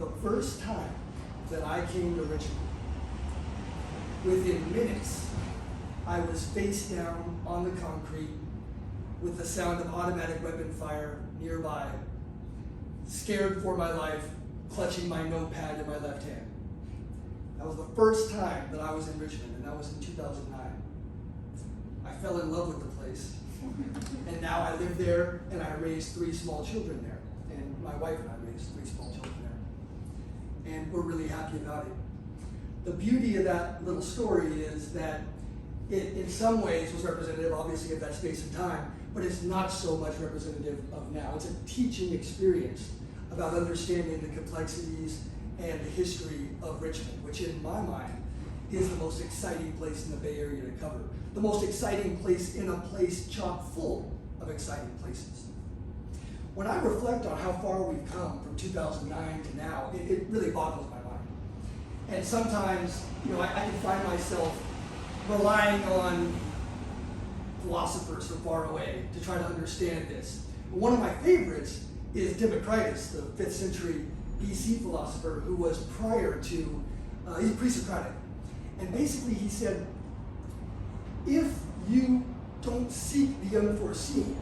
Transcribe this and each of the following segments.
The first time that I came to Richmond, within minutes, I was face down on the concrete with the sound of automatic weapon fire nearby, scared for my life, clutching my notepad in my left hand. That was the first time that I was in Richmond, and that was in 2009. I fell in love with the place, and now I live there, and I raised 3 small children there, and my wife and I raised 3 small children there, and we're really happy about it. The beauty of that little story is that it, in some ways, was representative, obviously, of that space and time, but it's not so much representative of now. It's a teaching experience about understanding the complexities and the history of Richmond, which in my mind is the most exciting place in the Bay Area to cover. The most exciting place in a place chock full of exciting places. When I reflect on how far we've come from 2009 to now, it really boggles my mind. And sometimes, I can find myself relying on philosophers from far away to try to understand this. One of my favorites is Democritus, the 5th century BC philosopher who was prior to, he's pre-Socratic. And basically he said, if you don't seek the unforeseen,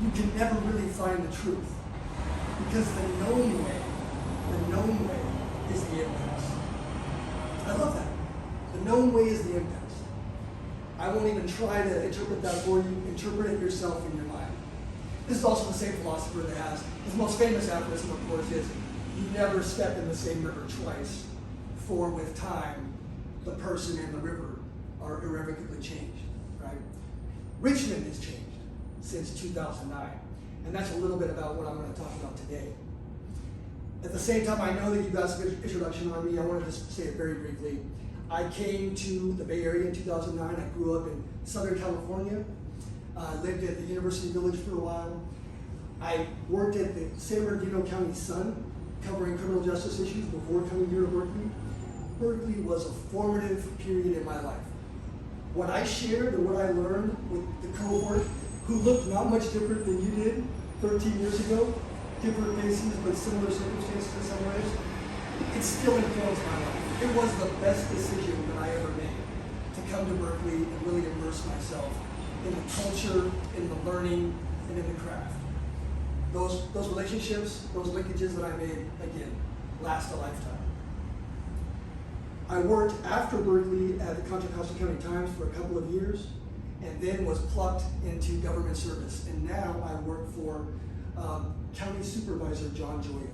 you can never really find the truth. Because the known way is the impasse. I love that. The known way is the impasse. I won't even try to interpret that for you. Interpret it yourself in your mind. This is also the same philosopher that has, his most famous aphorism, of course, is, you never step in the same river twice, for with time, the person and the river are irrevocably changed, right? Richmond has changed since 2009, and that's a little bit about what I'm going to talk about today. At the same time, I know that you've got some introduction on me. I want to just say it very briefly. I came to the Bay Area in 2009. I grew up in Southern California. Lived at the University Village for a while. I worked at the San Bernardino County Sun, covering criminal justice issues before coming here to Berkeley. Berkeley was a formative period in my life. What I shared and what I learned with the cohort, who looked not much different than you did 13 years ago, different faces but similar circumstances in some ways, it still informs my life. It was the best decision that I ever made to come to Berkeley and really immerse myself in the culture, in the learning, and in the craft. Those relationships, those linkages that I made, again, last a lifetime. I worked after Berkeley at the Contra Costa County Times for a couple of years, and then was plucked into government service. And now I work for County Supervisor John Joya.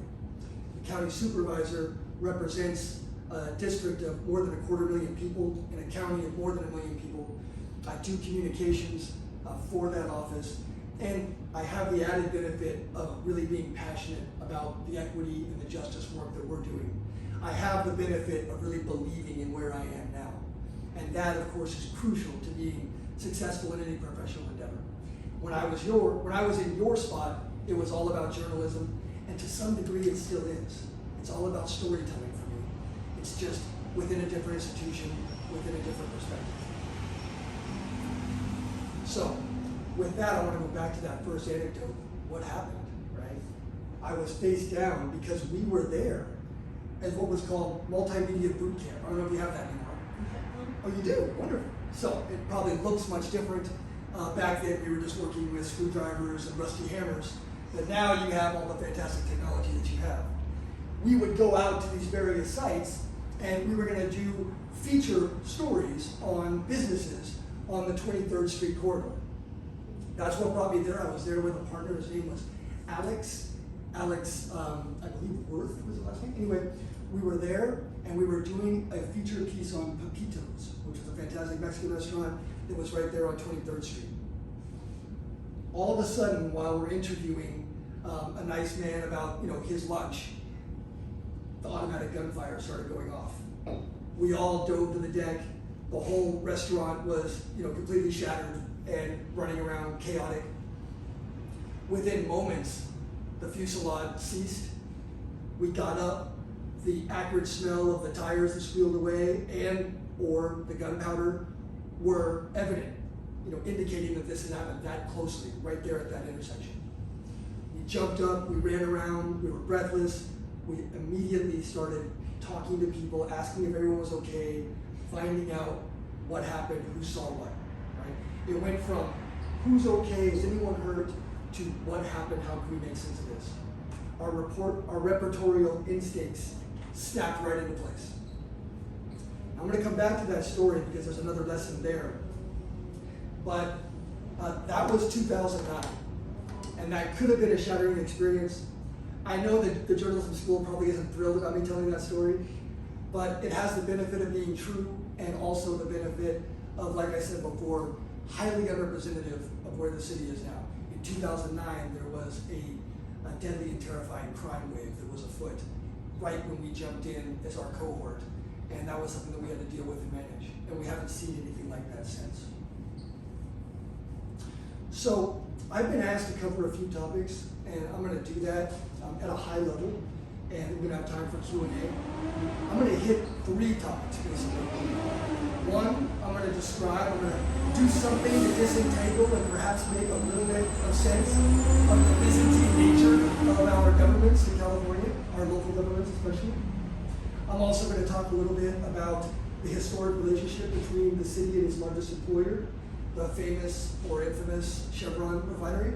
The county supervisor represents a district of more than 250,000 people in a county of more than 1 million people. I do communications for that office, and I have the added benefit of really being passionate about the equity and the justice work that we're doing. I have the benefit of really believing in where I am now. And that, of course, is crucial to being successful in any professional endeavor. When I was in your spot, it was all about journalism, and to some degree it still is. It's all about storytelling for me. It's just within a different institution, within a different perspective. So, with that, I want to go back to that first anecdote. What happened, right? I was face down because we were there as what was called multimedia boot camp. I don't know if you have that anymore. Oh, you do? Wonderful. So it probably looks much different. Back then, we were just working with screwdrivers and rusty hammers, but now you have all the fantastic technology that you have. We would go out to these various sites, and we were going to do feature stories on businesses on the 23rd Street corridor. That's what brought me there. I was there with a partner. His name was Alex, I believe Worth was the last name. Anyway, we were there, and we were doing a feature piece on Pepitos, which was a fantastic Mexican restaurant that was right there on 23rd Street. All of a sudden, while we're interviewing a nice man about his lunch, the automatic gunfire started going off. We all dove to the deck. The whole restaurant was completely shattered and running around chaotic. Within moments, the fusillade ceased. We got up. The acrid smell of the tires that squealed away or the gunpowder were evident, indicating that this had happened that closely, right there at that intersection. We jumped up, we ran around, we were breathless. we immediately started talking to people, asking if everyone was okay, finding out what happened, who saw what, right? It went from who's okay, is anyone hurt, to what happened, how can we make sense of this? Our repertorial instincts snapped right into place. I'm going to come back to that story because there's another lesson there. But that was 2009, and that could have been a shattering experience. I know that the journalism school probably isn't thrilled about me telling that story, but it has the benefit of being true and also the benefit of, like I said before, highly unrepresentative of where the city is now. In 2009, there was a deadly and terrifying crime wave that was afoot right when we jumped in as our cohort, and that was something that we had to deal with and manage, and we haven't seen anything like that since. So I've been asked to cover a few topics, and I'm going to do that at a high level, and we're going to have time for Q&A. I'm going to hit 3 topics, basically. One, I'm going to do something to disentangle and perhaps make a little bit of sense of the Byzantine nature of our governments in California, our local governments especially. I'm also going to talk a little bit about the historic relationship between the city and its largest employer, the famous or infamous Chevron refinery.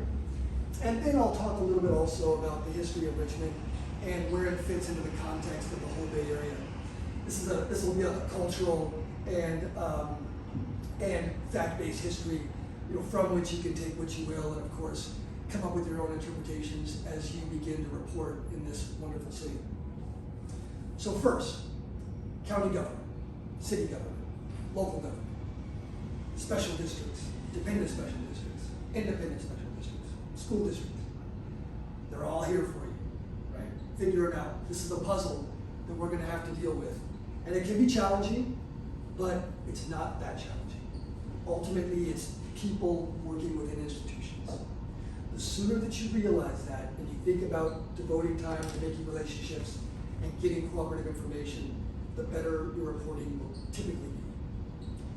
And then I'll talk a little bit also about the history of Richmond and where it fits into the context of the whole Bay Area. This will be a cultural and fact-based history, from which you can take what you will, and of course come up with your own interpretations as you begin to report in this wonderful city. So first, county government, city government, local government, special districts, dependent special districts, independent special districts, school districts. They're all here for you, right? Figure it out. This is a puzzle that we're going to have to deal with. And it can be challenging, but it's not that challenging. Ultimately, it's people working within institutions. The sooner that you realize that and you think about devoting time to making relationships and getting cooperative information, the better your reporting will typically be.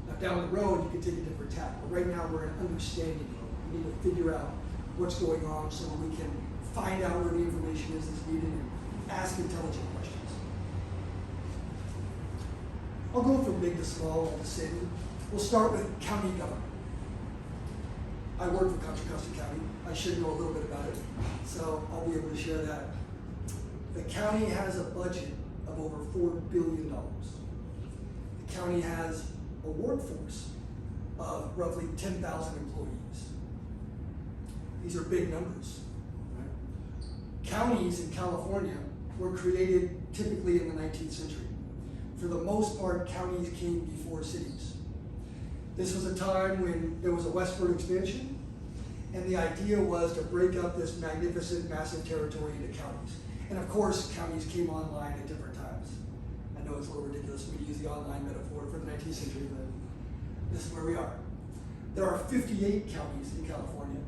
Now, down the road, you can take a different tack, but right now we're in understanding mode. We need to figure out what's going on so that we can find out where the information is that's needed and ask intelligent questions. I'll go from big to small all the same. We'll start with county government. I work for Contra Costa County. I should know a little bit about it, so I'll be able to share that. The county has a budget of over $4 billion. The county has a workforce of roughly 10,000 employees. These are big numbers. Right? Counties in California were created typically in the 19th century. For the most part, counties came before cities. This was a time when there was a westward expansion, and the idea was to break up this magnificent, massive territory into counties. And of course, counties came online at different times. I know it's a little ridiculous for me to use the online metaphor for the 19th century, but this is where we are. There are 58 counties in California.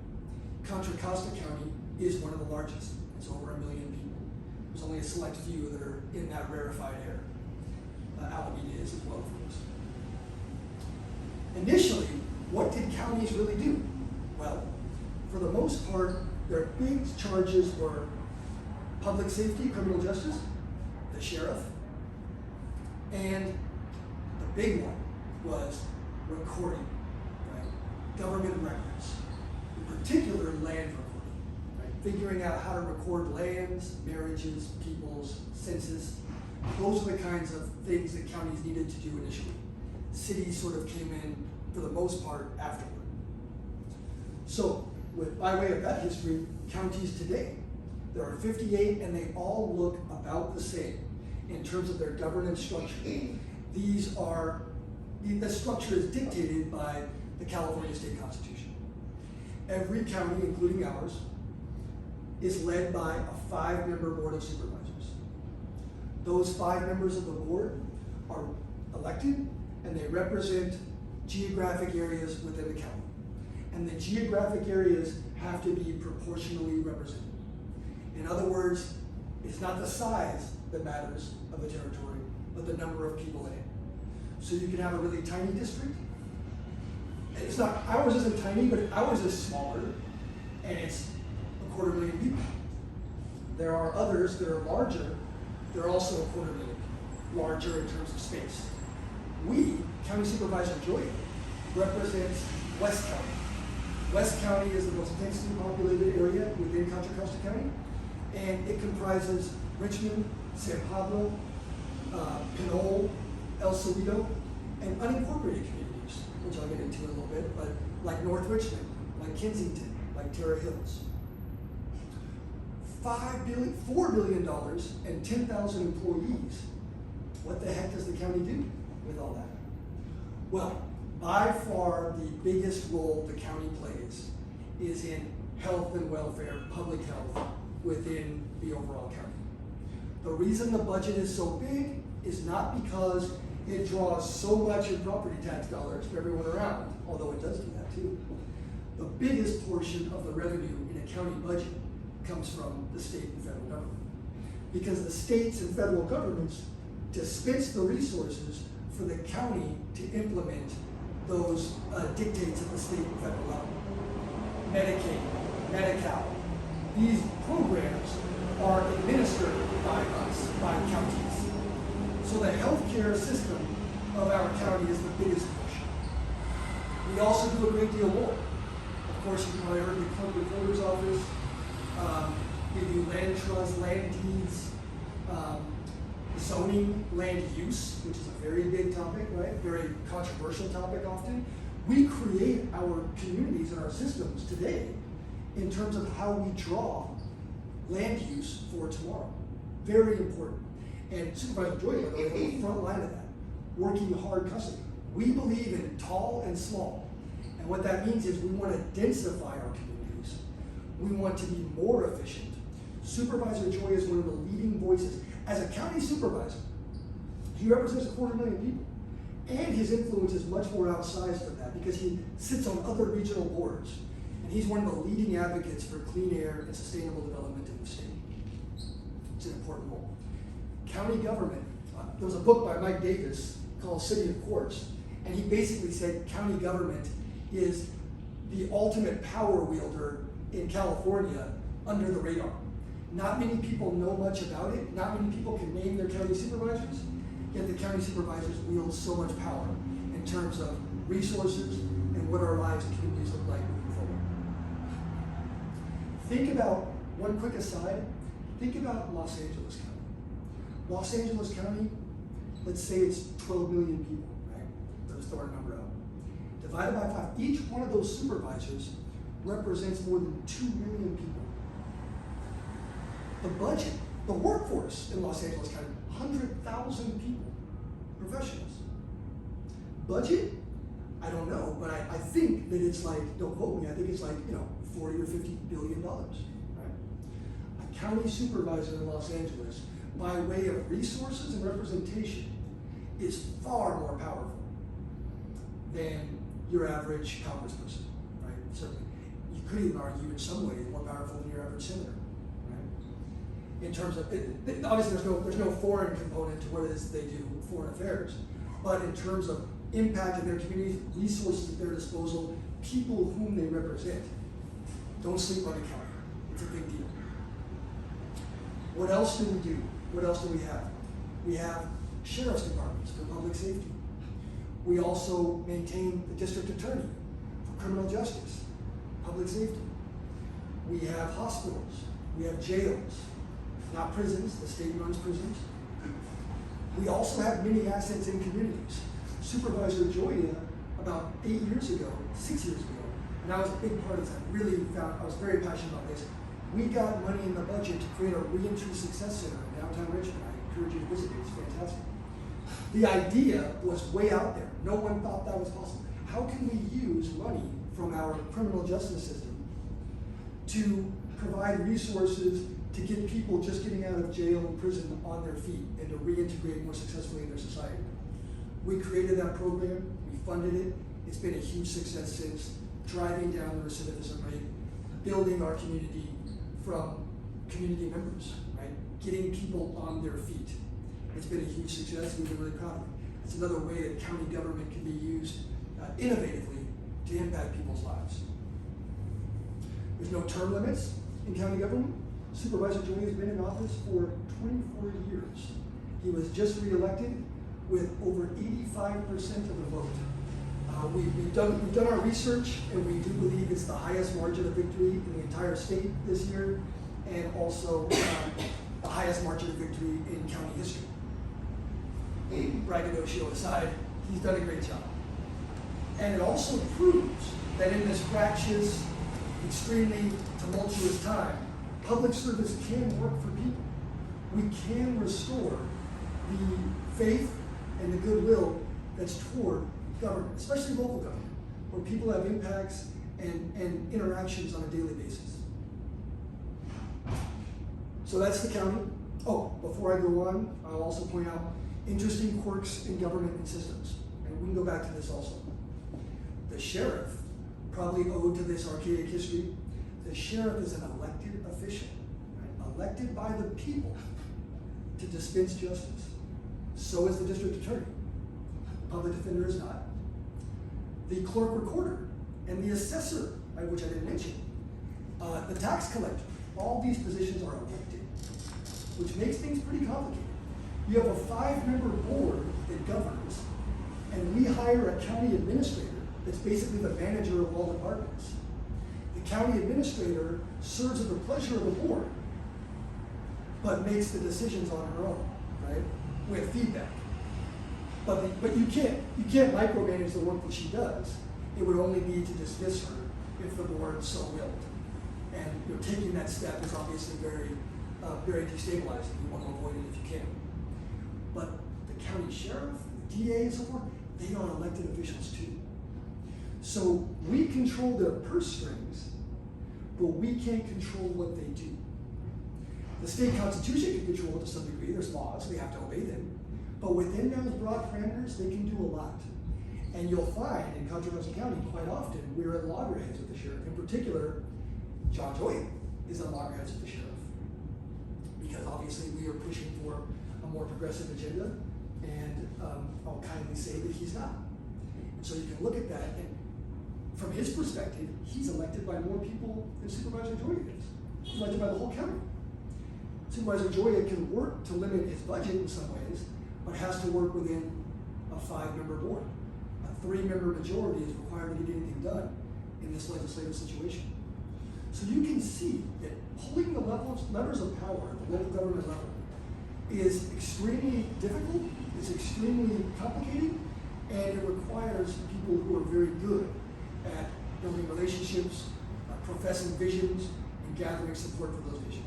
Contra Costa County is one of the largest. It's over 1 million people. There's only a select few that are in that rarefied air. Alameda is as well, of course. Initially, what did counties really do? Well, for the most part, their big charges were public safety, criminal justice, the sheriff, and the big one was recording, right? Government records, in particular land recording, right? Figuring out how to record lands, marriages, peoples, census. Those are the kinds of things that counties needed to do initially. Cities sort of came in, for the most part, afterward. So, by way of that history, counties today, there are 58 and they all look about the same in terms of their governance structure. The structure is dictated by the California State Constitution. Every county, including ours, is led by a 5-member board of supervisors. Those 5 members of the board are elected and they represent geographic areas within the county. And the geographic areas have to be proportionally represented. In other words, it's not the size that matters of the territory, but the number of people in it. So you can have a really tiny district. Ours isn't tiny, but ours is smaller, and it's 250,000 people. There are others that are larger, They're also a quarter million larger in terms of space. We, County Supervisor Joya, represents West County. West County is the most densely populated area within Contra Costa County, and it comprises Richmond, San Pablo, Pinole, El Segundo, and unincorporated communities, which I'll get into in a little bit, but like North Richmond, like Kensington, like Terra Hills. $4 billion and 10,000 employees. What the heck does the county do with all that? Well, by far the biggest role the county plays is in health and welfare, public health within the overall county. The reason the budget is so big is not because it draws so much in property tax dollars for everyone around, although it does do that too. The biggest portion of the revenue in a county budget comes from the state and federal government, because the states and federal governments dispense the resources for the county to implement those dictates at the state and federal level. Medicaid, Medi-Cal, these programs are administered by us, by counties. So the healthcare system of our county is the biggest portion. We also do a great deal more. Of course, you probably heard the clerk recorder's office. We do land trust, land deeds, zoning, land use, which is a very big topic, right? Very controversial topic often. We create our communities and our systems today in terms of how we draw land use for tomorrow. Very important. And Supervisor Joya is on the front line of that, working hard constantly. We believe in tall and small. And what that means is we want to densify our communities. We want to be more efficient. Supervisor Joya is one of the leading voices. As a county supervisor, he represents 250,000 people. And his influence is much more outsized than that because he sits on other regional boards. And he's one of the leading advocates for clean air and sustainable development in the state. It's an important role. County government, there was a book by Mike Davis called City of Courts, and he basically said county government is the ultimate power wielder in California under the radar. Not many people know much about it. Not many people can name their county supervisors, yet the county supervisors wield so much power in terms of resources and what our lives and communities look like moving forward. Think about, one quick aside, think about Los Angeles County. Los Angeles County, let's say it's 12 million people, right? Let's throw a number out. Divided by 5, each one of those supervisors represents more than 2 million people. The budget, the workforce in Los Angeles County, 100,000 people, professionals. Budget, I don't know, but I think that it's like, don't quote me, I think it's like, $40 or $50 billion, right? A county supervisor in Los Angeles, by way of resources and representation, is far more powerful than your average congressperson, right? Certainly. You could even argue in some ways more powerful than your average senator. In terms of, obviously there's no foreign component to what it is they do, foreign affairs, but in terms of impact in their communities, resources at their disposal, people whom they represent. Don't sleep on the county. It's a big deal. What else do we do? What else do we have? We have sheriff's departments for public safety. We also maintain the district attorney for criminal justice, public safety. We have hospitals. We have jails. Not prisons, the state runs prisons. We also have many assets in communities. Supervisor Joya, about 6 years ago, and I was a big part of this, I was very passionate about this. We got money in the budget to create a reentry success center in downtown Richmond. I encourage you to visit it, it's fantastic. The idea was way out there. No one thought that was possible. How can we use money from our criminal justice system to provide resources to get people just getting out of jail and prison on their feet and to reintegrate more successfully in their society? We created that program, we funded it, it's been a huge success since, driving down the recidivism rate, building our community from community members, right? Getting people on their feet. It's been a huge success, we've been really proud of it. It's another way that county government can be used innovatively to impact people's lives. There's no term limits in county government. Supervisor Joya has been in office for 24 years. He was just reelected with over 85% of the vote. We've done our research, and we do believe it's the highest margin of victory in the entire state this year, and also the highest margin of victory in county history. Braggadocio aside, he's done a great job. And it also proves that in this fractious, extremely tumultuous time, public service can work for people. We can restore the faith and the goodwill that's toward government, especially local government, where people have impacts and interactions on a daily basis. So that's the county. Oh, before I go on, I'll also point out interesting quirks in government and systems. And we can go back to this also. The sheriff, probably owed to this archaic history, the sheriff is an elected official, right? Elected by the people to dispense justice. So is the district attorney. The public defender is not. The clerk recorder and the assessor, right, which I didn't mention. The tax collector. All these positions are elected, which makes things pretty complicated. You have a 5-member board that governs, and we hire a county administrator that's basically the manager of all departments. The county administrator serves at the pleasure of the board, but makes the decisions on her own, right? With feedback. But you can't micromanage the work that she does. It would only be to dismiss her if the board so willed. And taking that step is obviously very destabilizing. You want to avoid it if you can. But the county sheriff, the DA, and so forth, they are elected officials too. So we control their purse strings, but we can't control what they do. The state constitution can control it to some degree. There's laws, we have to obey them. But within those broad parameters, they can do a lot. And you'll find in Contra Costa County quite often, we're at loggerheads with the sheriff. In particular, John Joya is at loggerheads with the sheriff. Because obviously we are pushing for a more progressive agenda, and I'll kindly say that he's not. And so you can look at that, and from his perspective, he's elected by more people than Supervisor Joya is. He's elected by the whole county. Supervisor Joya can work to limit his budget in some ways, but has to work within a 5-member board. A 3-member majority is required to get anything done in this legislative situation. So you can see that pulling the levers of power at the local government level is extremely difficult, it's extremely complicated, and it requires people who are very good at building relationships, professing visions, and gathering support for those visions.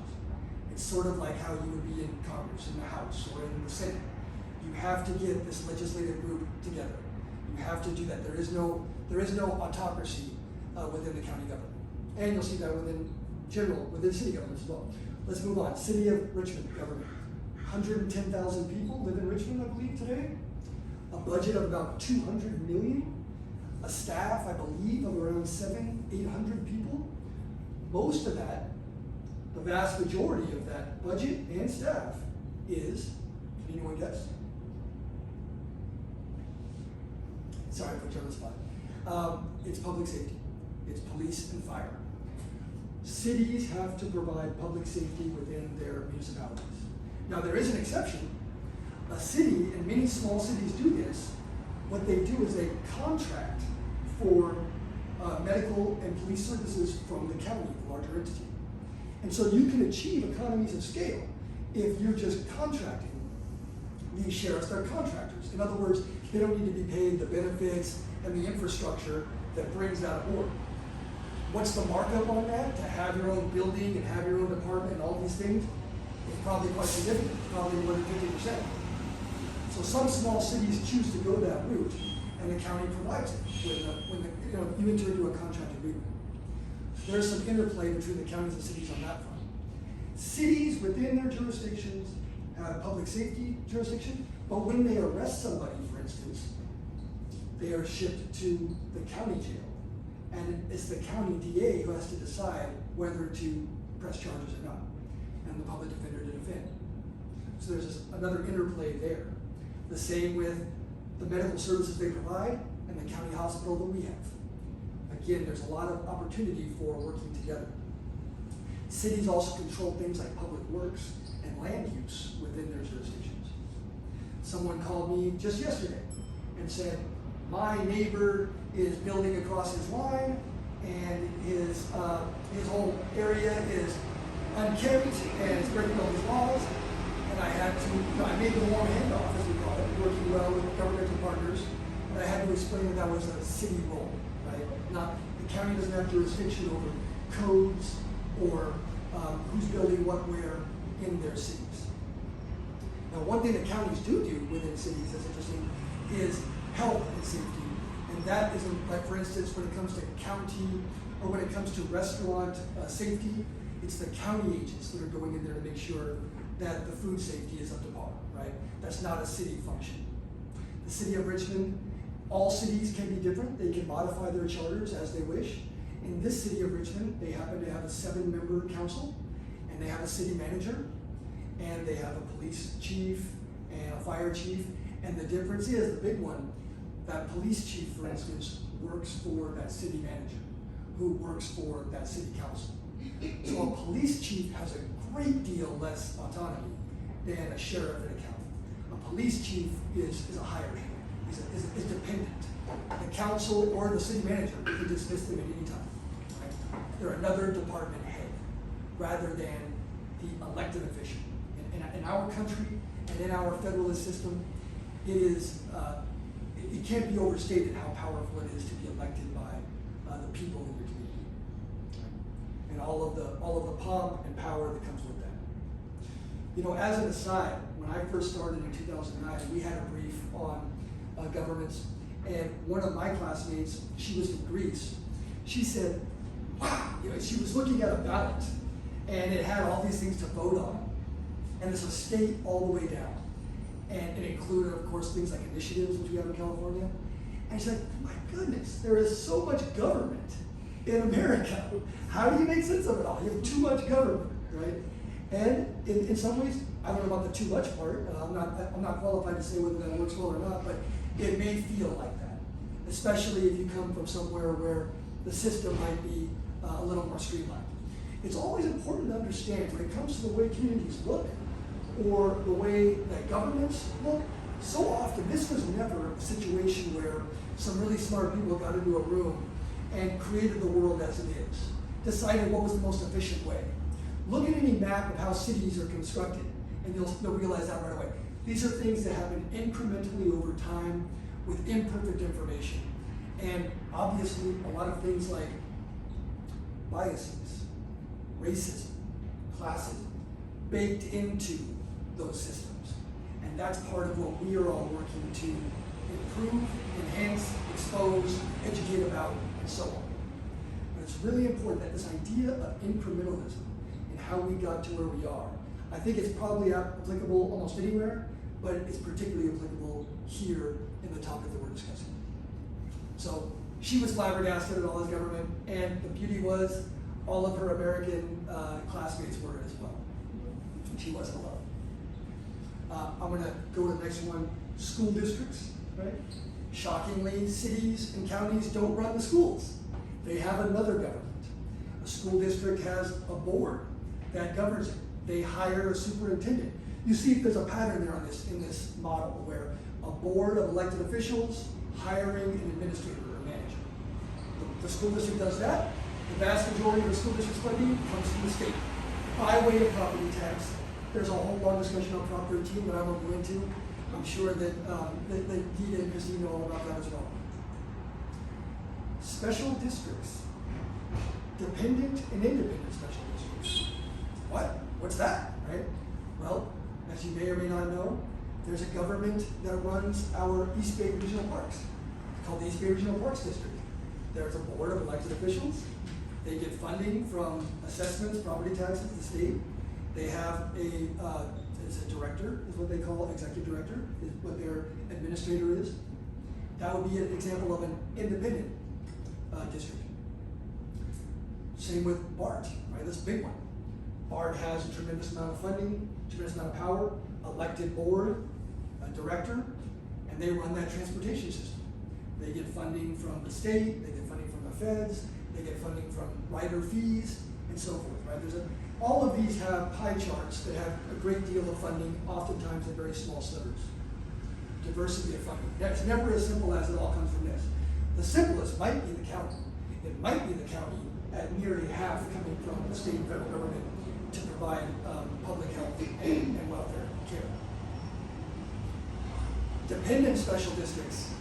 It's sort of like how you would be in Congress, in the House, or in the Senate. You have to get this legislative group together. You have to do that. There is no autocracy within the county government. And you'll see that within city government as well. Let's move on. City of Richmond government. 110,000 people live in Richmond, I believe, today. A budget of about $200 million. A staff, I believe, of around 800 people. Most of that, the vast majority of that budget and staff is, can anyone guess? Sorry, I put you on the spot. It's public safety. It's police and fire. Cities have to provide public safety within their municipalities. Now, there is an exception. A city, and many small cities do this, what they do is they contract for medical and police services from the county, the larger entity. And so you can achieve economies of scale if you're just contracting these sheriffs. They're contractors. In other words, they don't need to be paid the benefits and the infrastructure that brings that aboard. What's the markup on that? To have your own building and have your own department and all these things, it's probably quite significant, probably more than 50%. So some small cities choose to go that route, and the county provides it when you enter into a contract agreement. There's some interplay between the counties and cities on that front. Cities within their jurisdictions have public safety jurisdiction, but when they arrest somebody, for instance, they are shipped to the county jail. And it's the county DA who has to decide whether to press charges or not, and the public defender to defend. So there's another interplay there. The same with the medical services they provide and the county hospital that we have. Again, there's a lot of opportunity for working together. Cities also control things like public works and land use within their jurisdictions. someone called me just yesterday and said, my neighbor is building across his line and his whole area is unkempt and it's breaking all these laws. And I made the warm handoff, as we call it, working well with governmental partners. But I had to explain that was a city role, right? The county doesn't have jurisdiction over codes or who's building what where in their cities. Now, one thing that counties do within cities that's interesting is health and safety. And that isn't, like, for instance, when it comes to county or when it comes to restaurant safety, it's the county agents that are going in there to make sure that the food safety is up to par, right? That's not a city function. The city of Richmond, all cities can be different. They can modify their charters as they wish. In this city of Richmond, they happen to have a 7-member council, and they have a city manager, and they have a police chief and a fire chief. And the difference is, the big one, that police chief, for instance, works for that city manager, who works for that city council. So a police chief has a great deal less autonomy than a sheriff in a county. A police chief is a hired hand, is dependent. The council or the city manager can dismiss them at any time. Right? They're another department head rather than the elected official. In our country and in our federalist system, it can't be overstated how powerful it is to be elected by the people in your community, and all of the pomp and power that comes with that. You know, as an aside, when I first started in 2009, we had a brief on governments, and one of my classmates, she was in Greece. She said, "Wow!" You know, she was looking at a ballot, and it had all these things to vote on, and it's a state all the way down. And it included, of course, things like initiatives, which we have in California. And she's like, my goodness, there is so much government in America. How do you make sense of it all? You have too much government, right? And in some ways, I don't know about the too much part. I'm not qualified to say whether that works well or not, but it may feel like that, especially if you come from somewhere where the system might be a little more streamlined. It's always important to understand when it comes to the way communities look, or the way that governments look, so often this was never a situation where some really smart people got into a room and created the world as it is, decided what was the most efficient way. Look at any map of how cities are constructed, and you'll realize that right away. These are things that happen incrementally over time with imperfect information. And obviously, a lot of things like biases, racism, classism, baked into those systems. And that's part of what we are all working to improve, enhance, expose, educate about, and so on. But it's really important that this idea of incrementalism and how we got to where we are, I think it's probably applicable almost anywhere, but it's particularly applicable here in the topic that we're discussing. So she was flabbergasted at all this government, and the beauty was all of her American classmates were as well. She wasn't alone. I'm going to go to the next one, school districts, right? Shockingly, cities and counties don't run the schools. They have another government. A school district has a board that governs it. They hire a superintendent. You see there's a pattern there in this model where a board of elected officials hiring an administrator or manager. The school district does that. The vast majority of the school district's funding comes from the state by way of property tax. There's a whole long discussion on Prop 13 that I won't go into. I'm sure that Dita and Christine know all about that as well. Special districts. Dependent and independent special districts. What? What's that, right? Well, as you may or may not know, there's a government that runs our East Bay Regional Parks. It's called the East Bay Regional Parks District. There's a board of elected officials. They get funding from assessments, property taxes, the state. They have it's a director, is what they call executive director, is what their administrator is. That would be an example of an independent district. Same with BART, right? That's a big one. BART has a tremendous amount of funding, tremendous amount of power, elected board, a director, and they run that transportation system. They get funding from the state, they get funding from the feds, they get funding from rider fees, and so forth, right? All of these have pie charts that have a great deal of funding, oftentimes in very small slivers. diversity of funding. It's never as simple as it all comes from this. The simplest might be the county. It might be the county at nearly half coming from the state and federal government to provide public health and welfare care. Dependent special districts,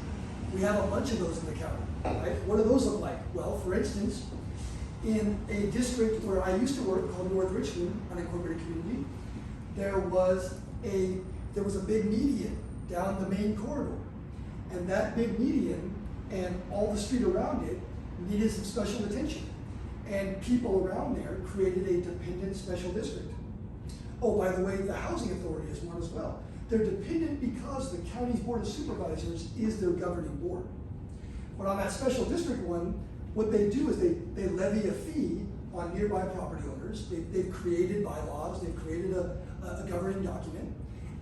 we have a bunch of those in the county, right? What do those look like? Well, for instance, in a district where I used to work called North Richmond, unincorporated community, there was a big median down the main corridor. And that big median and all the street around it needed some special attention. And people around there created a dependent special district. Oh, by the way, the housing authority is one as well. They're dependent because the county's board of supervisors is their governing board. But on that special district one, what they do is they levy a fee on nearby property owners. They've created bylaws, they've created a governing document,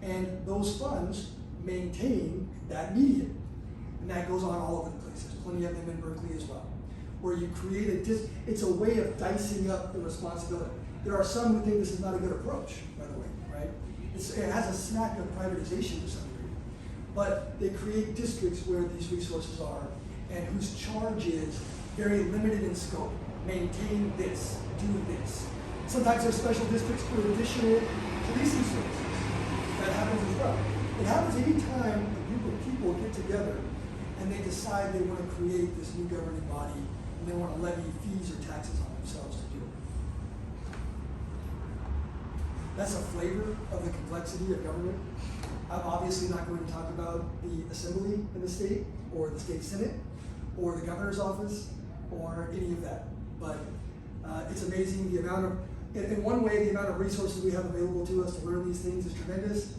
and those funds maintain that median. And that goes on all over the place. There's plenty of them in Berkeley as well, where you create it's a way of dicing up the responsibility. There are some who think this is not a good approach, by the way, right? It has a smack of privatization to some degree. But they create districts where these resources are and whose charge is very limited in scope. Maintain this, do this. Sometimes there's special districts for additional policing services. That happens as well. It happens anytime a group of people get together and they decide they want to create this new governing body and they want to levy fees or taxes on themselves to do it. That's a flavor of the complexity of government. I'm obviously not going to talk about the assembly in the state or the state senate or the governor's office or any of that. But it's amazing the amount of, in one way, the amount of resources we have available to us to learn these things is tremendous.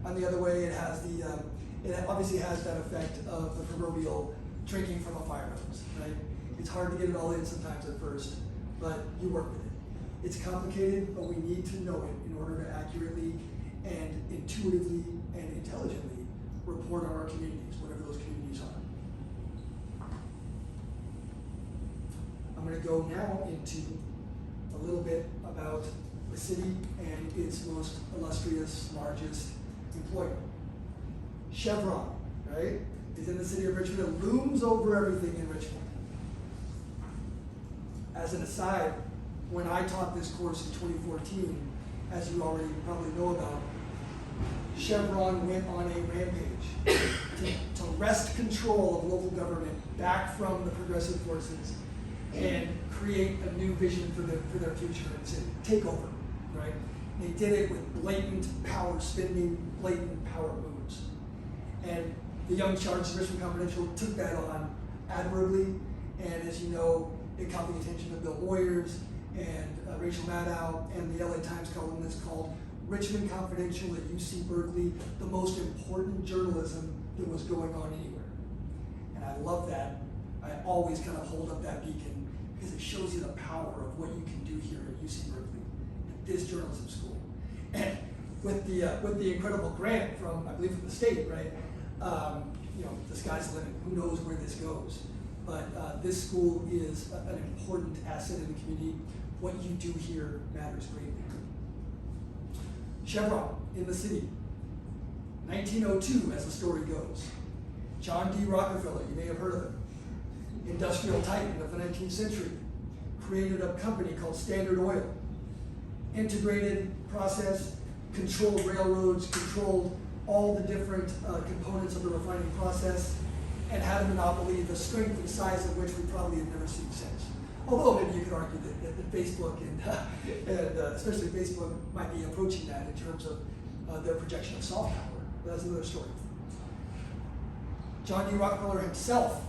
On the other way, it has it obviously has that effect of the proverbial drinking from a fire hose, right? It's hard to get it all in sometimes at first, but you work with it. It's complicated, but we need to know it in order to accurately and intuitively and intelligently report on our communities, whatever those communities are. I'm going to go now into a little bit about the city and its most illustrious, largest employer. Chevron, right, is in the city of Richmond. It looms over everything in Richmond. As an aside, when I taught this course in 2014, as you already probably know about, Chevron went on a rampage to wrest control of local government back from the progressive forces and create a new vision for their future and to take over, right? They did it with blatant power spending, blatant power moves. And the young Charge of Richmond Confidential took that on admirably, and as you know, it caught the attention of Bill Moyers and Rachel Maddow and the LA Times columnist called Richmond Confidential at UC Berkeley, the most important journalism that was going on anywhere. And I love that. I always kind of hold up that beacon because it shows you the power of what you can do here at UC Berkeley, at this journalism school. And with the incredible grant from, I believe, from the state, right? The sky's the limit. Who knows where this goes? But this school is an important asset in the community. What you do here matters greatly. Chevron in the city, 1902, as the story goes. John D. Rockefeller, you may have heard of him, industrial titan of the 19th century, created a company called Standard Oil. Integrated process, controlled railroads, controlled all the different components of the refining process, and had a monopoly, the strength and size of which we probably have never seen since. Although maybe you could argue that Facebook and especially Facebook might be approaching that in terms of their projection of soft power. But that's another story. John D. Rockefeller himself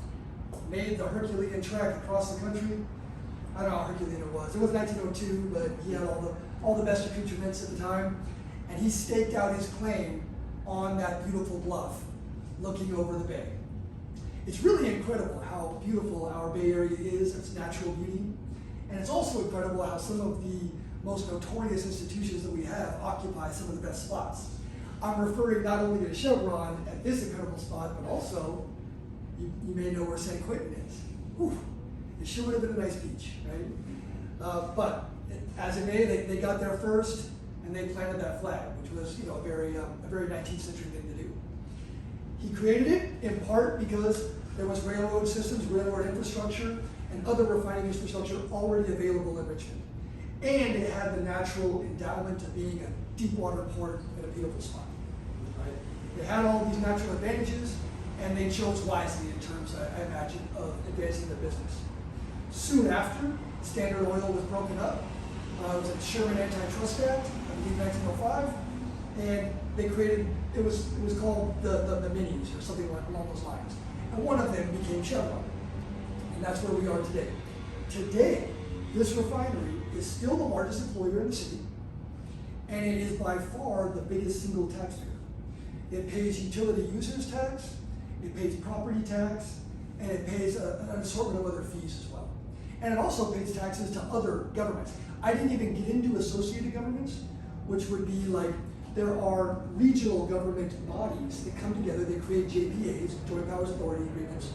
made the Herculean trek across the country. I don't know how Herculean it was. It was 1902, but he had all the best accoutrements at the time, and he staked out his claim on that beautiful bluff, looking over the bay. It's really incredible how beautiful our Bay Area is, its natural beauty. And it's also incredible how some of the most notorious institutions that we have occupy some of the best spots. I'm referring not only to Chevron at this incredible spot, but also, you may know where San Quentin is. Whew, it sure would have been a nice beach, right? But as it may, they got there first, and they planted that flag, which was a very 19th century thing to do. He created it in part because there was railroad systems, railroad infrastructure, and other refining infrastructure already available in Richmond. And it had the natural endowment of being a deep water port in a beautiful spot. Right? It had all these natural advantages, and they chose wisely in terms, I imagine, of advancing their business. Soon after, Standard Oil was broken up. It was a Sherman Antitrust Act, I believe 1905, and they created, it was called the minis or something along those lines. And one of them became Chevron, and that's where we are today. Today, this refinery is still the largest employer in the city, and it is by far the biggest single taxpayer. It pays utility users tax, it pays property tax, and it pays an assortment of other fees as well. And it also pays taxes to other governments. I didn't even get into associated governments, which would be like, there are regional government bodies that come together, they create JPAs, Joint Powers Authority Agreements,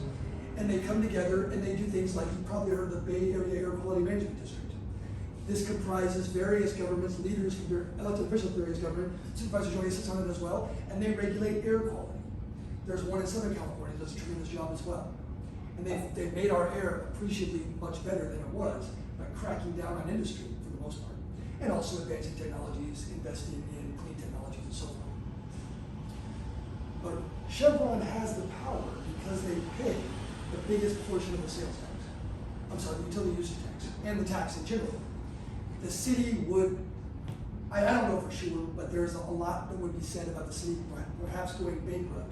and they come together and they do things like, you probably heard of the Bay Area Air Quality Management District. This comprises various governments, leaders from their elected officials of various government, Supervisor Joey sits on it as well, and they regulate air quality. There's one in Southern California that does a tremendous job as well. And they've made our air appreciably much better than it was by cracking down on industry for the most part, and also advancing technologies, investing in clean technologies and so forth. But Chevron has the power because they pay the biggest portion of the sales tax. I'm sorry, the utility usage tax, and the tax in general. The city would, I don't know for sure, but there's a lot that would be said about the city perhaps going bankrupt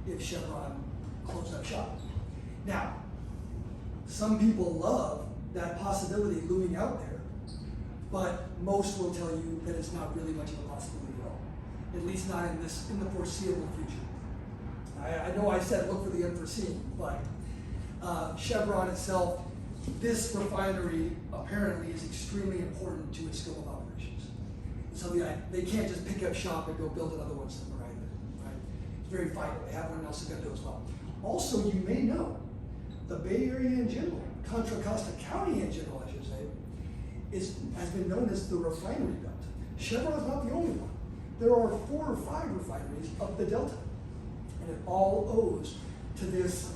if Chevron closed up shop. Now, some people love that possibility looming out there, but most will tell you that it's not really much of a possibility at all. At least not in the foreseeable future. I know I said look for the unforeseen, but Chevron itself, this refinery apparently is extremely important to its scope of operations. So they can't just pick up shop and go build another one somewhere either. Right? It's very vital. They have one else they've got to do as well. Also, you may know, the Bay Area in general, Contra Costa County in general, I should say, has been known as the refinery belt. Chevron is not the only one. There are 4 or 5 refineries up the Delta, and it all owes to this,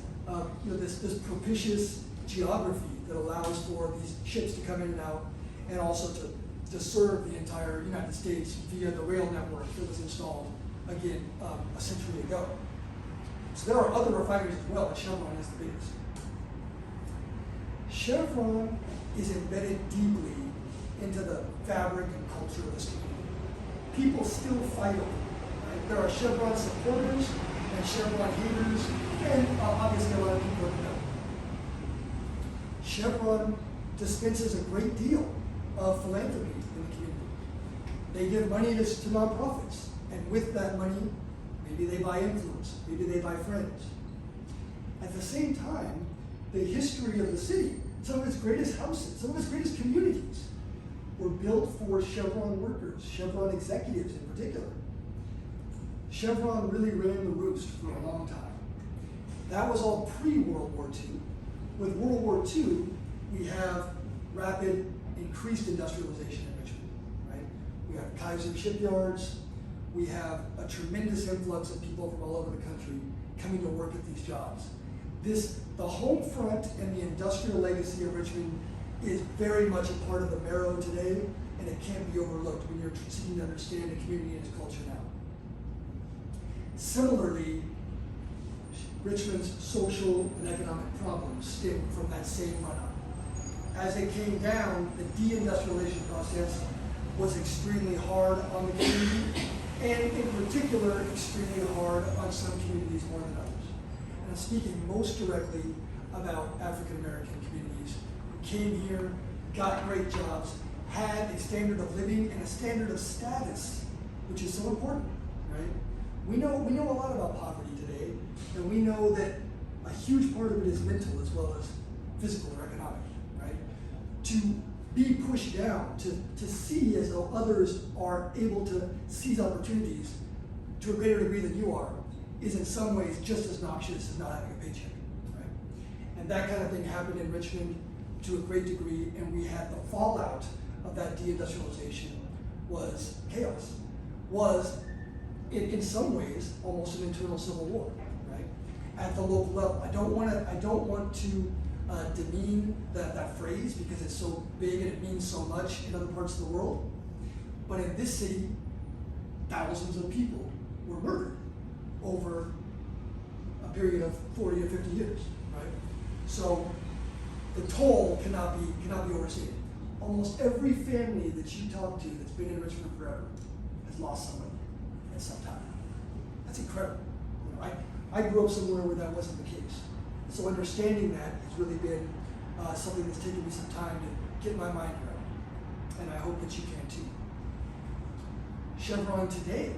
this propitious geography that allows for these ships to come in and out, and also to serve the entire United States via the rail network that was installed, again, a century ago. So there are other refineries as well, but Chevron is the biggest. Chevron is embedded deeply into the fabric and culture of this community. People still fight over it. Right? There are Chevron supporters and Chevron haters, and obviously a lot of people don't know. Chevron dispenses a great deal of philanthropy in the community. They give money to nonprofits, and with that money, maybe they buy influence, maybe they buy friends. At the same time, the history of the city, some of its greatest houses, some of its greatest communities, were built for Chevron workers, Chevron executives in particular. Chevron really ran the roost for a long time. That was all pre-World War II. With World War II, we have rapid, increased industrialization in Richmond, right? We have Kaiser shipyards. We have a tremendous influx of people from all over the country coming to work at these jobs. The home front and the industrial legacy of Richmond is very much a part of the marrow today, and it can't be overlooked when you're seeking to understand the community and its culture now. Similarly, Richmond's social and economic problems stem from that same run-up. As it came down, the deindustrialization process was extremely hard on the community, and in particular, extremely hard on some communities more than others. And I'm speaking most directly about African American communities who came here, got great jobs, had a standard of living and a standard of status, which is so important, right? We know a lot about poverty today, and we know that a huge part of it is mental as well as physical or economic, right? To be pushed down, to see as though others are able to seize opportunities to a greater degree than you are, is in some ways just as noxious as not having a paycheck, right? And that kind of thing happened in Richmond to a great degree, and we had the fallout of that deindustrialization was chaos, was in some ways almost an internal civil war, at the local level. I don't want to demean that phrase because it's so big and it means so much in other parts of the world. But in this city, thousands of people were murdered over a period of 40 or 50 years, right? So the toll cannot be overstated. Almost every family that you talk to that's been in Richmond forever has lost somebody at some time. That's incredible. You know, I grew up somewhere where that wasn't the case. So understanding that has really been something that's taken me some time to get my mind around. And I hope that you can too. Chevron today,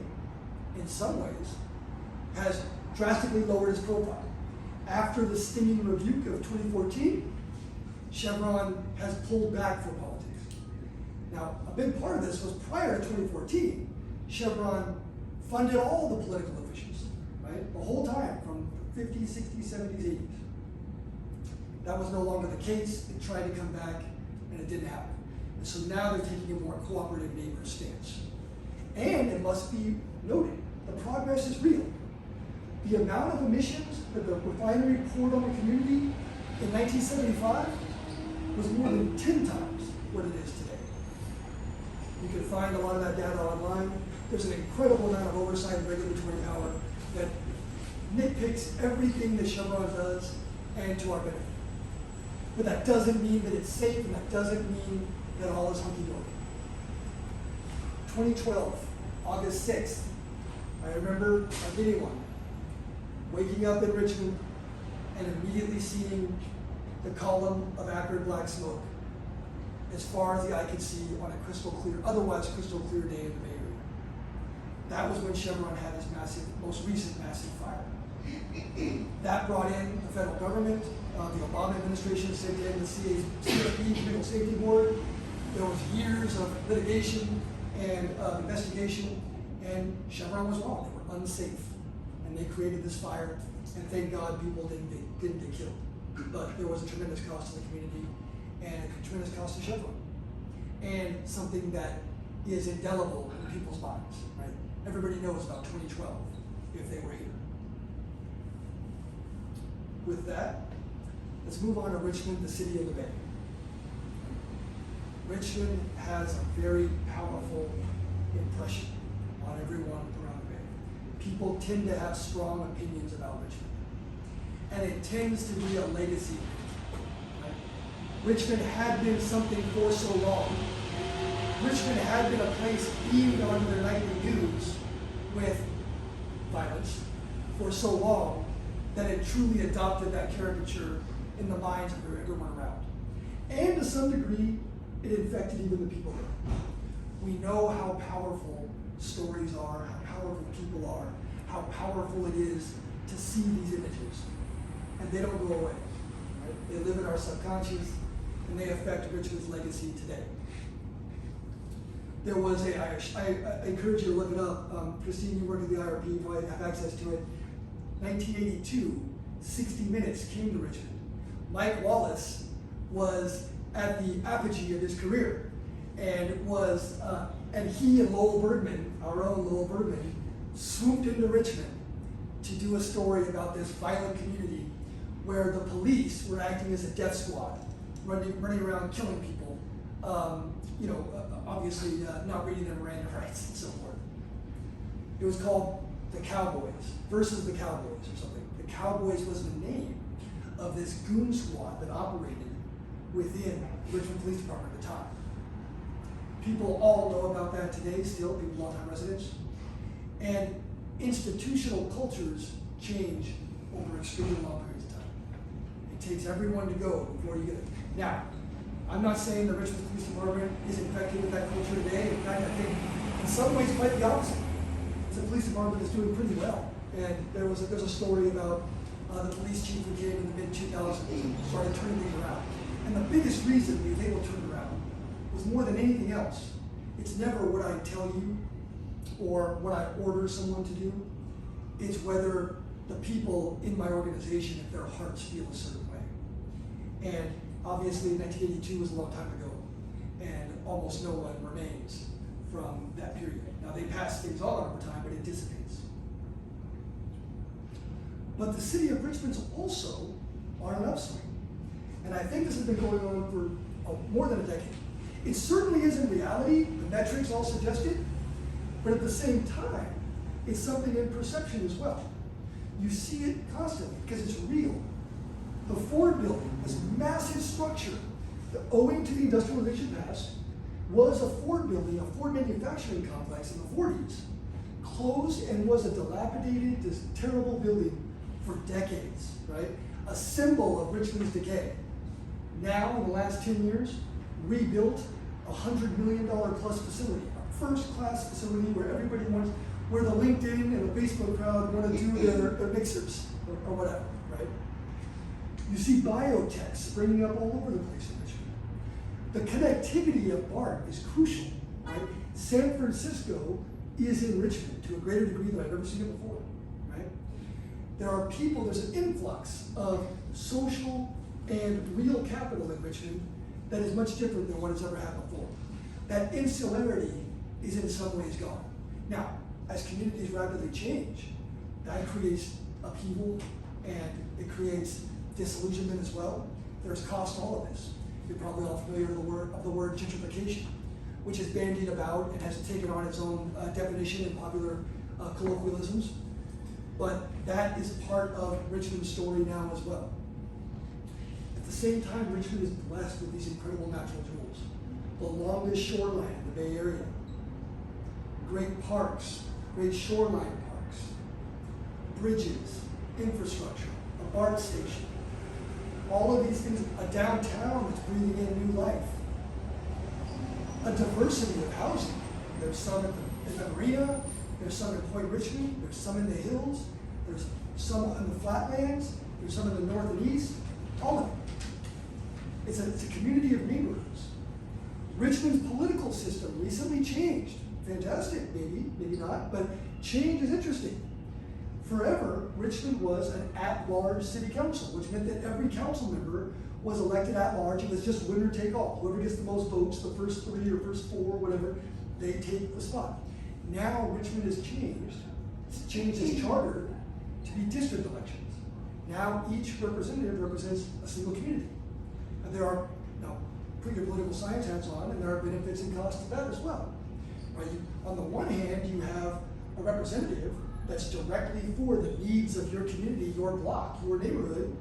in some ways, has drastically lowered its profile. After the stinging rebuke of 2014, Chevron has pulled back from politics. Now, a big part of this was prior to 2014, Chevron funded all the political officials, right? The whole time, from 50s, 60s, 70s, 80s. That was no longer the case. It tried to come back, and it didn't happen. And so now they're taking a more cooperative neighbor stance. And it must be noted, the progress is real. The amount of emissions that the refinery poured on the community in 1975 was more than 10 times what it is today. You can find a lot of that data online. There's an incredible amount of oversight and regulatory power that nitpicks everything that Chevron does and to our benefit. But that doesn't mean that it's safe, and that doesn't mean that all is hunky-dory. 2012, August 6th, I remember a getting one, waking up in Richmond and immediately seeing the column of acrid black smoke as far as the eye could see on a crystal clear, otherwise crystal clear day in the Bay Area. That was when Chevron had its most recent massive fire. That brought in the federal government, the Obama administration sent in the CFP, Chemical Safety Board. There was years of litigation and investigation, and Chevron was wrong. They were unsafe, and they created this fire, and thank God people didn't get killed. But there was a tremendous cost to the community and a tremendous cost to Chevron, and something that is indelible in people's minds, right? Everybody knows about 2012 if they were here. With that, let's move on to Richmond, the city of the Bay. Richmond has a very powerful impression on everyone around the Bay. People tend to have strong opinions about Richmond, and it tends to be a legacy. Right? Richmond had been something for so long. Richmond had been a place beamed on their nightly news with violence for so long that it truly adopted that caricature in the minds of everyone around. And to some degree, it infected even the people there. We know how powerful stories are, how powerful people are, how powerful it is to see these images. And they don't go away. Right? They live in our subconscious, and they affect Richmond's legacy today. There was I encourage you to look it up. Christine, you work at the IRP, you probably have access to it. 1982, 60 Minutes came to Richmond. Mike Wallace was at the apogee of his career, and he and Lowell Bergman, our own Lowell Bergman, swooped into Richmond to do a story about this violent community where the police were acting as a death squad, running around killing people, obviously not reading their Miranda rights and so forth. It was called The Cowboys versus the Cowboys or something. The Cowboys was the name of this goon squad that operated within the Richmond Police Department at the time. People all know about that today still, people longtime residents. And institutional cultures change over extremely long periods of time. It takes everyone to go before you get it. Now, I'm not saying the Richmond Police Department is infected with that culture today. In fact, I think in some ways quite the opposite. The police department is doing pretty well. And there's a story about the police chief who came in the mid-2000s and started turning things around. And the biggest reason we was able to turn it around was more than anything else. It's never what I tell you or what I order someone to do. It's whether the people in my organization, if their hearts feel a certain way. And obviously 1982 was a long time ago, and almost no one remains from that period. Now they pass things on over time, but it dissipates. But the city of Richmond's also on an upswing. And I think this has been going on for more than a decade. It certainly is in reality, the metrics all suggest it, but at the same time, it's something in perception as well. You see it constantly because it's real. The Ford building, this massive structure, that owing to the industrialization past, was a Ford building, a Ford manufacturing complex in the 40s, closed and was a dilapidated, this terrible building for decades, right? A symbol of Richmond's decay. Now, in the last 10 years, rebuilt a $100 million plus facility, a first-class facility where everybody wants, where the LinkedIn and the Facebook crowd want to do their mixers or whatever, right? You see biotech springing up all over the place in Richmond. The connectivity of BART is crucial, right? San Francisco is in Richmond to a greater degree than I've ever seen it before, right? There are people, there's an influx of social and real capital in Richmond that is much different than what has ever happened before. That insularity is in some ways gone. Now, as communities rapidly change, that creates upheaval and it creates disillusionment as well. There's cost to all of this. You're probably all familiar with the word gentrification, which is bandied about and has taken on its own definition in popular colloquialisms. But that is part of Richmond's story now as well. At the same time, Richmond is blessed with these incredible natural jewels. The longest shoreline in the Bay Area, great parks, great shoreline parks, bridges, infrastructure, a BART station, all of these things, a downtown that's breathing in new life, a diversity of housing. There's some in the marina, there's some in Point Richmond, there's some in the hills, there's some in the flatlands, there's some in the north and east, all of it. It's a community of neighborhoods. Richmond's political system recently changed. Fantastic, maybe not, but change is interesting. Forever, Richmond was an at-large city council, which meant that every council member was elected at large. It was just winner take all. Whoever gets the most votes, the first 3 or first 4, whatever, they take the spot. Now Richmond has changed. It's changed its charter to be district elections. Now each representative represents a single community. And there are, now put your political science hats on, and there are benefits and costs to that as well. Right? On the one hand, you have a representative that's directly for the needs of your community, your block, your neighborhood.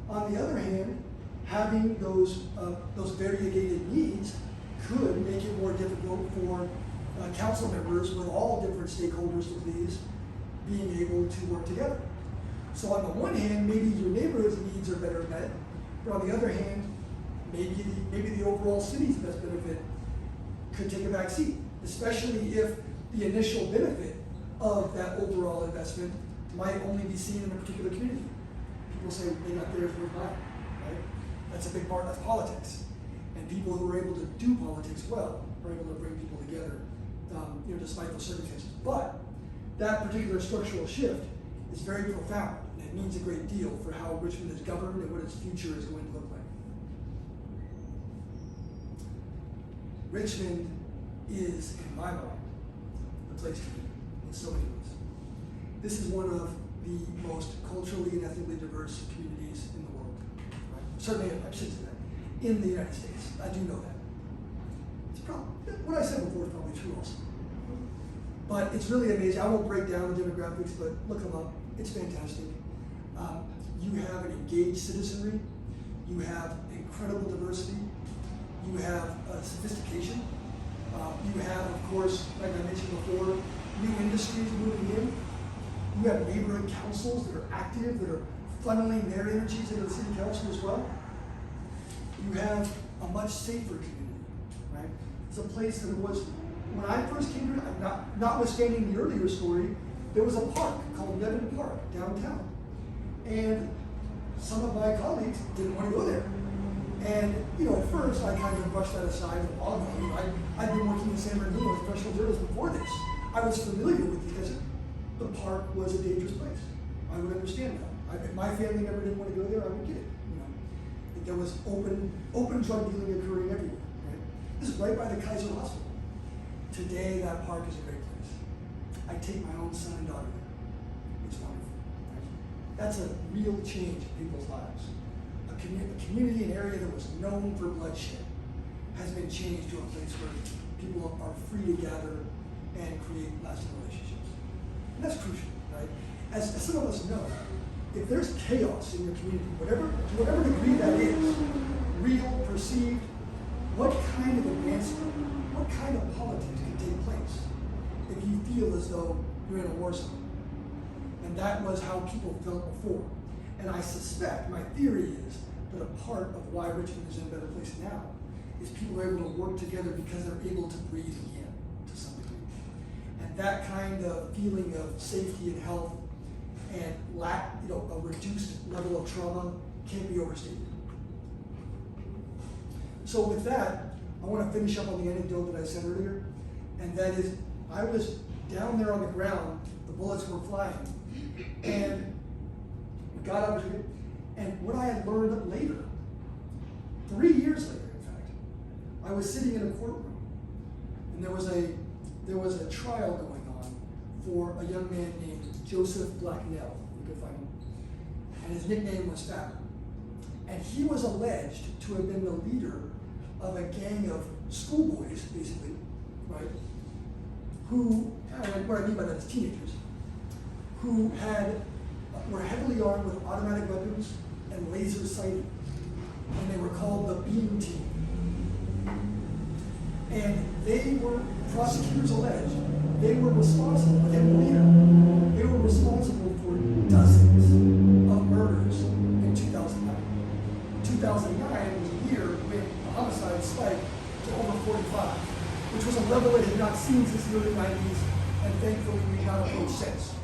On the other hand, having those variegated needs could make it more difficult for council members with all different stakeholders to please being able to work together. So on the one hand, maybe your neighborhood's needs are better met, but on the other hand, maybe the overall city's best benefit could take a back seat, especially if the initial benefit of that overall investment might only be seen in a particular community. People say they got theirs, we're mine, right? That's a big part, that's politics. And people who are able to do politics well are able to bring people together, despite those circumstances. But that particular structural shift is very profound, and it means a great deal for how Richmond is governed and what its future is going to look like. Richmond is, in my mind, the place to be in so many ways. This is one of the most culturally and ethnically diverse communities in the world. Right? Certainly, I should say that, in the United States. I do know that. It's probably, what I said before is probably true also. But it's really amazing. I won't break down the demographics, but look them up. It's fantastic. You have an engaged citizenry. You have incredible diversity. You have sophistication. You have, of course, like I mentioned before, new industries moving in. You have neighborhood councils that are active, that are funneling their energies into the city council as well. You have a much safer community, right? It's a place that was, when I first came here, notwithstanding the earlier story, there was a park called Nevin Park downtown. And some of my colleagues didn't want to go there. And, at first I kind of brushed that aside and all I'd been working in San Bernardino as a professional journalist before this. I was familiar with it because the park was a dangerous place. I would understand that. If my family member didn't want to go there, I would get it. There was open drug dealing occurring everywhere. Right? This is right by the Kaiser Hospital. Today, that park is a great place. I take my own son and daughter there. It's wonderful. Right? That's a real change in people's lives. A community, an area that was known for bloodshed, has been changed to a place where people are free to gather and create lasting relationships. And that's crucial, right? As some of us know, if there's chaos in your community, to whatever degree that is, real, perceived, what kind of advancement, what kind of politics can take place if you feel as though you're in a war zone? And that was how people felt before. And I suspect, my theory is, that a part of why Richmond is in a better place now is people are able to work together because they're able to breathe again to some degree. And that kind of feeling of safety and health and a reduced level of trauma can't be overstated. So with that, I want to finish up on the anecdote that I said earlier, and that is, I was down there on the ground, the bullets were flying, and we got up to it, and what I had learned later, 3 years later, in fact, I was sitting in a courtroom, and there was a trial going on for a young man named Joseph Blacknell. You could find him, and his nickname was Fat. And he was alleged to have been the leader of a gang of schoolboys, basically, right? Who, what I mean by that is teenagers, who were heavily armed with automatic weapons and laser sighting. And they were called the Beam Team. And they were, prosecutors alleged, they were responsible, with him the leader, they were responsible for dozens of murders in 2009. 2009 was a year when the homicide spiked to over 45, which was a level it had not seen since the early 90s, and thankfully we've not approached since.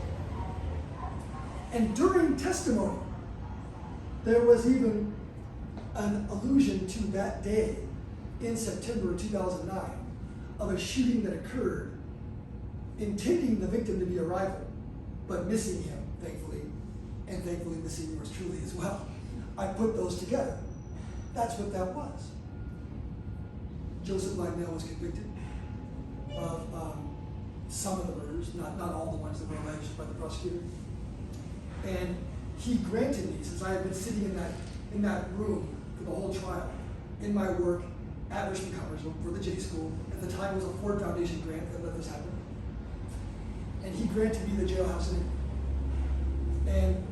And during testimony, there was even an allusion to that day in September of 2009 of a shooting that occurred, intending the victim to be a rival, but missing him, thankfully, and thankfully missing yours truly as well. I put those together. That's what that was. Joseph Blacknell was convicted of some of the murders, not all the ones that were alleged by the prosecutor. And he granted me, since I had been sitting in that room for the whole trial, in my work at Richmond Commerce for the J School. At the time, it was a Ford Foundation grant that let this happen. And he granted me the jailhouse interview. And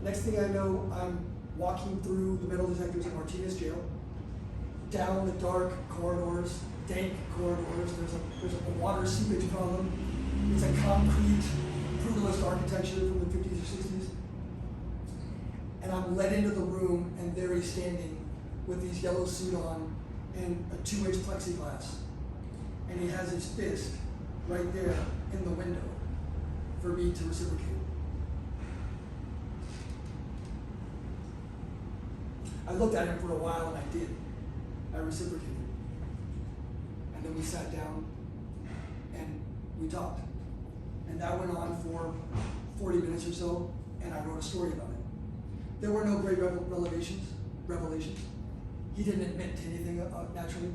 next thing I know, I'm walking through the metal detectors at Martinez Jail, down the dark corridors, dank corridors. There's a water seepage problem. It's a concrete, brutalist architecture from the 50s or 60s. And I'm led into the room, and there he's standing with his yellow suit on and a 2-inch plexiglass. And he has his fist right there in the window for me to reciprocate. I looked at him for a while, and I did. I reciprocated. And then we sat down and we talked. And that went on for 40 minutes or so, and I wrote a story about it. There were no great revelations. He didn't admit to anything naturally.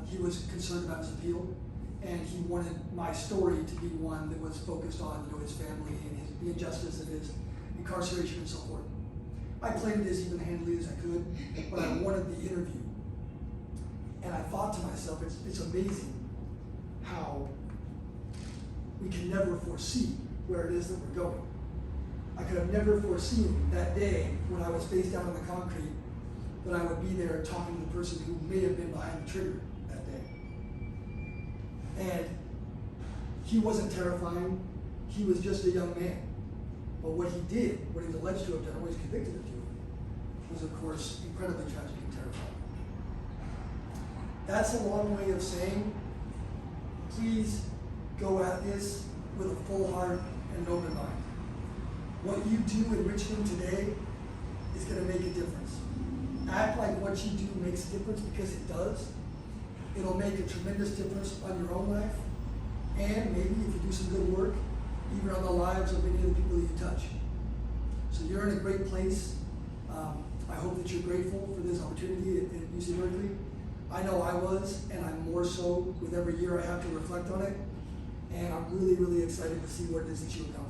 He was concerned about his appeal, and he wanted my story to be one that was focused on his family and the injustice of his incarceration and so forth. I played it as even-handedly as I could, but I wanted the interview. And I thought to myself, it's amazing how we can never foresee where it is that we're going. I could have never foreseen that day when I was face down on the concrete that I would be there talking to the person who may have been behind the trigger that day. And he wasn't terrifying. He was just a young man. But what he did, what he was alleged to have done, what he was convicted of doing, was of course incredibly tragic and terrifying. That's a long way of saying, please go at this with a full heart and an open mind. What you do in Richmond today is going to make a difference. Act like what you do makes a difference, because it does. It'll make a tremendous difference on your own life, and maybe if you do some good work, even on the lives of many of the people that you touch. So you're in a great place. I hope that you're grateful for this opportunity at UC Berkeley. I know I was, and I'm more so with every year I have to reflect on it. And I'm really, really excited to see what it is that you accomplish.